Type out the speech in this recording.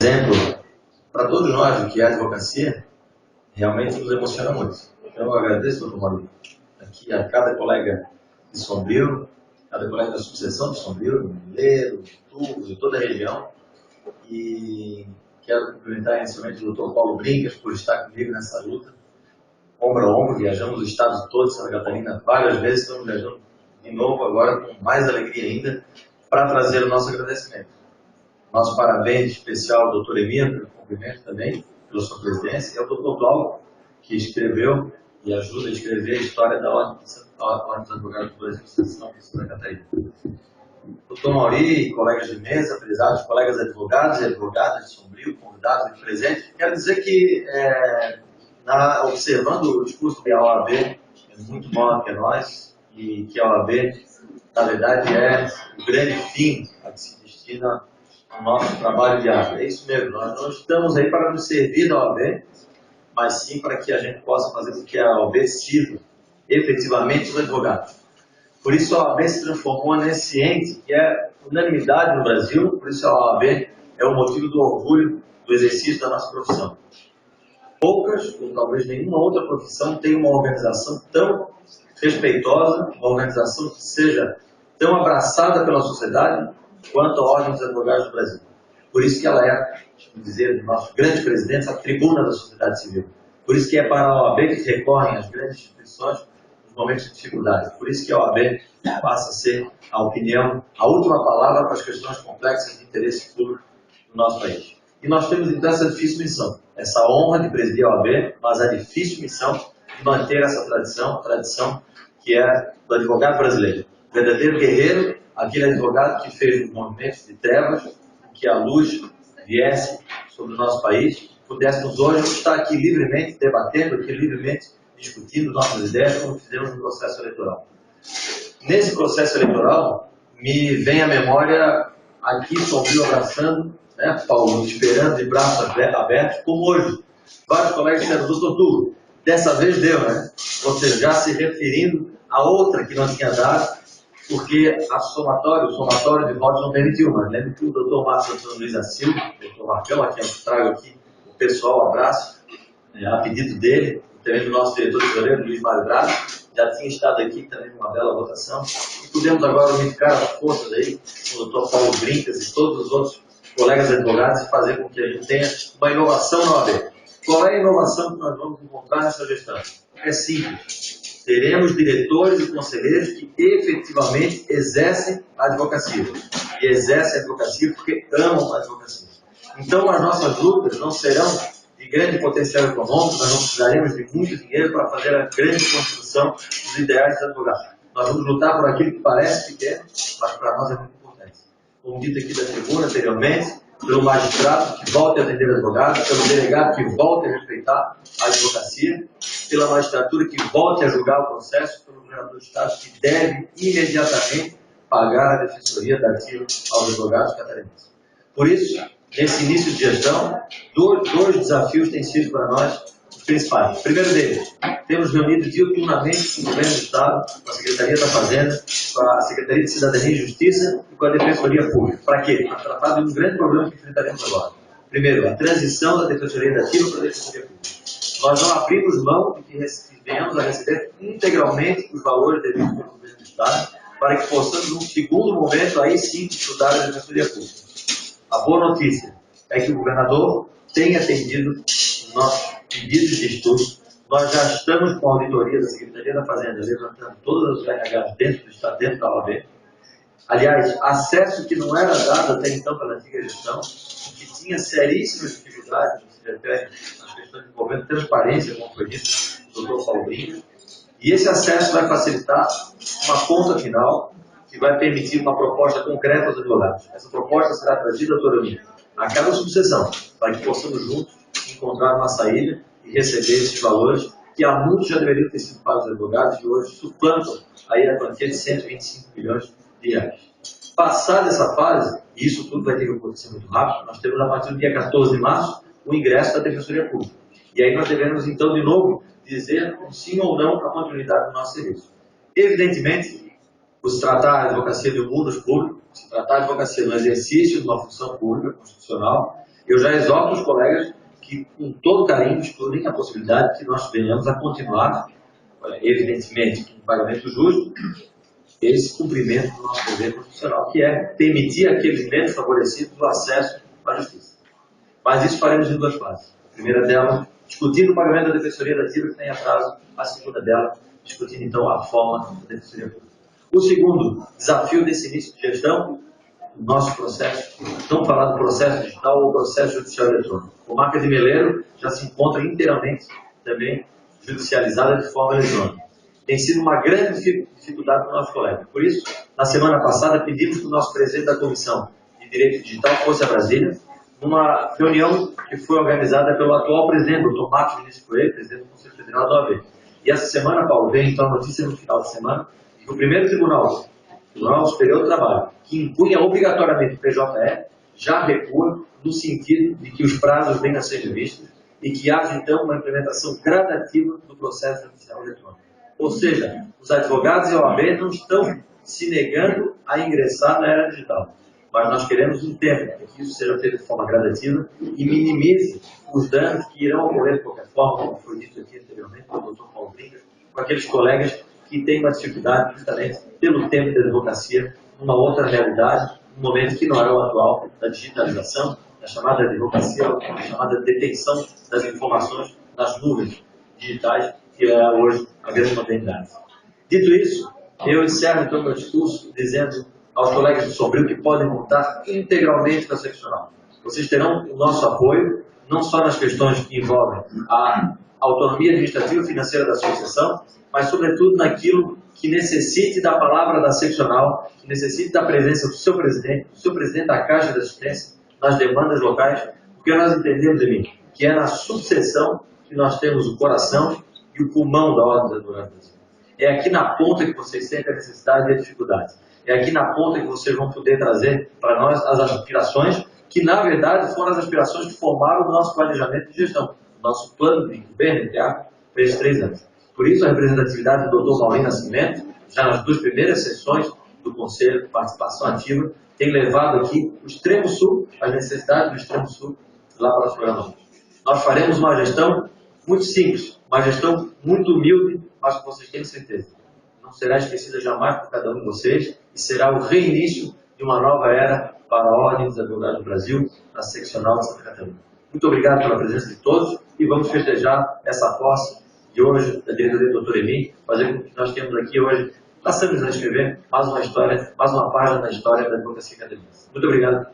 exemplo, para todos nós, o que é a advocacia, realmente nos emociona muito. Então, eu agradeço, doutor Maurício, aqui a cada colega de Sombrio, cada colega da sucessão de Sombrio, do Mineiro, de Tubos, de toda a região. E quero cumprimentar inicialmente o doutor Paulo Brincas por estar comigo nessa luta. Ombro a ombro, viajamos os estados todos de Santa Catarina várias vezes, estamos viajando de novo agora com mais alegria ainda, para trazer o nosso agradecimento. Nosso parabéns especial ao doutor Emir, pelo cumprimento também, pela sua presidência, e ao doutor Glauco, que escreveu e ajuda a escrever a história da Ordem dos Advogados do Brasil, Seção de Santa Catarina. Doutor Mauri, colegas de mesa, prezados colegas advogados e advogadas de Sombrio, convidados aqui presentes, quero dizer que, observando o discurso da OAB, é muito maior que nós, e que a OAB, na verdade, é o grande fim a que se destina o nosso trabalho diário. É isso mesmo, nós não estamos aí para nos servir da OAB, mas sim para que a gente possa fazer com que a OAB sirva efetivamente os advogados. Por isso a OAB se transformou nesse ente que é unanimidade no Brasil, por isso a OAB é o motivo do orgulho do exercício da nossa profissão. Poucas, ou talvez nenhuma outra profissão, tem uma organização tão respeitosa, uma organização que seja tão abraçada pela sociedade quanto a Ordem dos Advogados do Brasil. Por isso que ela é, vamos dizer, do nosso grande presidente, a tribuna da sociedade civil. Por isso que é para a OAB que recorrem as grandes instituições nos momentos de dificuldade. Por isso que a OAB passa a ser a opinião, a última palavra para as questões complexas de interesse público do nosso país. E nós temos então essa difícil missão, essa honra de presidir a OAB, mas a difícil missão de manter essa tradição, a tradição que é do advogado brasileiro. O verdadeiro guerreiro, aquele advogado que fez os movimentos de trevas, que a luz viesse sobre o nosso país, pudéssemos hoje estar aqui livremente debatendo, aqui livremente discutindo nossas ideias, como fizemos no processo eleitoral. Nesse processo eleitoral, me vem à memória aqui Sombrio abraçando, né, Paulo, esperando de braços abertos, como hoje. Vários colegas disseram, doutor Tulo, dessa vez deu, né? Ou seja, já se referindo a outra que não tinha dado, porque o somatório de votos não permitiu, mas lembro que o doutor Márcio Antônio Luiz da Silva, o doutor Marcão, aqui eu trago aqui o pessoal, um abraço, a pedido dele, também do nosso diretor-tesoureiro, Luiz Mário Braga, já tinha estado aqui também numa bela votação, e pudemos agora unificar as forças aí, com o doutor Paulo Brincas e todos os outros colegas advogados, e fazer com que a gente tenha uma inovação na OAB. Qual é a inovação que nós vamos encontrar nessa gestão? É simples. Teremos diretores e conselheiros que efetivamente exercem a advocacia. E exercem a advocacia porque amam a advocacia. Então, as nossas lutas não serão de grande potencial econômico, nós não precisaremos de muito dinheiro para fazer a grande construção dos ideais dos advogados. Nós vamos lutar por aquilo que parece pequeno, mas para nós é muito importante. Como dito aqui da tribuna anteriormente, pelo magistrado que volte a atender advogados, pelo delegado que volte a respeitar a advocacia, pela magistratura que volte a julgar o processo, pelo governador do Estado que deve imediatamente pagar a defensoria daquilo aos advogados catarinenses. Por isso, nesse início de gestão, dois desafios têm sido para nós os principais. O primeiro deles, temos reunido diuturnamente com o governo do Estado, com a Secretaria da Fazenda, com a Secretaria de Cidadania e Justiça e com a Defensoria Pública. Para quê? Para tratar de um grande problema que enfrentaremos agora. Primeiro, a transição da Defensoria Dativa para a Defensoria Pública. Nós não abrimos mão de que venhamos a receber integralmente os valores devidos pelo governo do Estado, para que possamos, num segundo momento, aí sim, estudar a Defensoria Pública. A boa notícia é que o governador tem atendido nossos pedidos de estudo. Nós já estamos com a auditoria da Secretaria da Fazenda, levantando todas as RHs dentro do Estado, dentro da OAB. Aliás, acesso que não era dado até então pela antiga gestão, que tinha seríssimas dificuldades, até as questões envolvendo transparência, como foi dito pelo doutor Paulo Brincas. E esse acesso vai facilitar uma conta final que vai permitir uma proposta concreta aos advogados. Essa proposta será trazida, doutor Eunice, a cada subseção, para que possamos juntos encontrar uma saída e receber esses valores que há muitos já deveriam ter sido pagos aos advogados e hoje suplantam aí a quantia de 125 milhões de reais. Passada essa fase, e isso tudo vai ter que acontecer muito rápido, nós temos a partir do dia 14 de março o ingresso da Defensoria Pública. E aí nós devemos então de novo dizer sim ou não para a continuidade do nosso serviço. Evidentemente, por se tratar a advocacia de um mundo público, se tratar a advocacia no exercício de uma função pública constitucional, Eu já exorto os colegas que, com todo carinho, estudem a possibilidade de que nós venhamos a continuar, evidentemente, com um pagamento justo, esse cumprimento do nosso dever constitucional, que é permitir àqueles menos favorecidos o acesso à justiça. Mas isso faremos em duas fases. A primeira dela, discutindo o pagamento da defensoria da dívida que tem atraso. A segunda dela, discutindo então a forma da defensoria pública. O segundo desafio desse início de gestão, o nosso processo, não falar do processo digital ou processo judicial eletrônico. A marca de Meleiro já se encontra inteiramente também judicializada de forma eletrônica. Tem sido uma grande dificuldade para o nosso colega. Por isso, na semana passada, pedimos que o nosso presidente da Comissão de Direito Digital fosse a Brasília, numa reunião que foi organizada pelo atual presidente, o Tomás Vinícius Coelho, presidente do Conselho Federal da OAB. E essa semana, Paulo, veio então a notícia no final de semana, que o primeiro Tribunal Superior do Trabalho, que impunha obrigatoriamente o PJE, já recua no sentido de que os prazos venham a ser revistos e que haja então uma implementação gradativa do processo judicial eletrônico. Ou seja, os advogados e a OAB não estão se negando a ingressar na era digital. Mas nós queremos um tempo para que isso seja feito de forma gradativa e minimize os danos que irão ocorrer de qualquer forma, como foi dito aqui anteriormente pelo Dr. Paulo Bringas, com aqueles colegas que têm uma dificuldade justamente pelo tempo da advocacia, numa outra realidade, num momento que não era o atual da digitalização, da chamada advocacia, da chamada detenção das informações nas nuvens digitais, que é hoje a grande modernidade. Dito isso, eu encerro então meu discurso dizendo aos colegas do Sombrio que podem contar integralmente com a seccional. Vocês terão o nosso apoio, não só nas questões que envolvem a autonomia administrativa e financeira da associação, mas sobretudo naquilo que necessite da palavra da seccional, que necessite da presença do seu presidente da Caixa de Assistência, nas demandas locais, porque nós entendemos, Emílio, que é na subseção que nós temos o coração e o pulmão da Ordem dos Advogados Brasileiros. É aqui na ponta que vocês sentem a necessidade e a dificuldade. É aqui na ponta que vocês vão poder trazer para nós as aspirações, que na verdade foram as aspirações que formaram o nosso planejamento de gestão, o nosso plano de governo, para esses 3 anos. Por isso, a representatividade do Dr. Maurinho Nascimento, já nas 2 primeiras sessões do Conselho de Participação Ativa, tem levado aqui o extremo sul, as necessidades do extremo sul, lá para os programas. Nós faremos uma gestão muito simples, uma gestão muito humilde, mas que vocês tenham certeza. Não será esquecida jamais por cada um de vocês e será o reinício de uma nova era para a Ordem dos Advogados do Brasil, na seccional de Santa Catarina. Muito obrigado pela presença de todos e vamos festejar essa posse de hoje da diretoria do Dr. Emi, fazer com que nós temos aqui hoje, passamos a escrever mais uma história, mais uma página da história da advocacia catarinense. Muito obrigado.